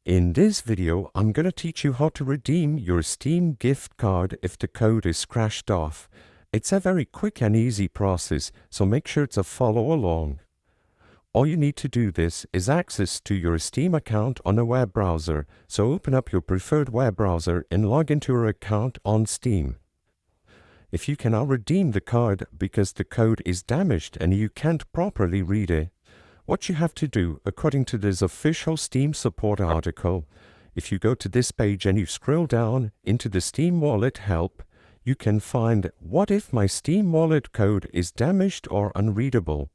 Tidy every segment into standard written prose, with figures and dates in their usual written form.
In this video, I'm going to teach you how to redeem your Steam gift card if the code is scratched off. It's a very quick and easy process, so make sure to follow along. All you need to do this is access to your Steam account on a web browser, so open up your preferred web browser and log into your account on Steam. If you cannot redeem the card because the code is damaged and you can't properly read it, what you have to do, according to this official Steam support article, if you go to this page and you scroll down into the Steam Wallet Help, you can find "What if my Steam Wallet code is damaged or unreadable?"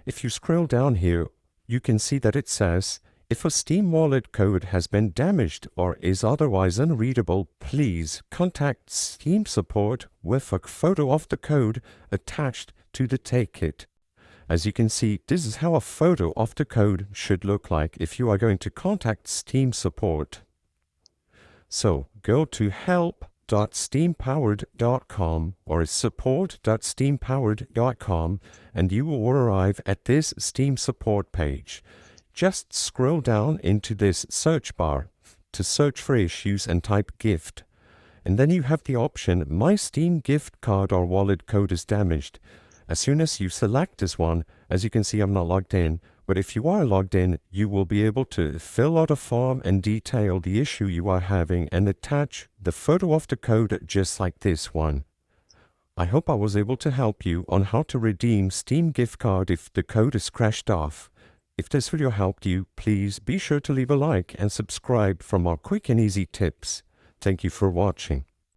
If you scroll down here, you can see that it says, "If a Steam Wallet code has been damaged or is otherwise unreadable, please contact Steam support with a photo of the code attached to the ticket." As you can see, this is how a photo of the code should look like if you are going to contact Steam support. So go to help.steampowered.com or support.steampowered.com and you will arrive at this Steam support page. Just scroll down into this search bar to search for issues and type gift. And then you have the option "My Steam gift card or wallet code is damaged." As soon as you select this one, as you can see, I'm not logged in, but if you are logged in, you will be able to fill out a form and detail the issue you are having and attach the photo of the code just like this one. I hope I was able to help you on how to redeem Steam gift card if the code is scratched off. If this video helped you, please be sure to leave a like and subscribe for more quick and easy tips. Thank you for watching.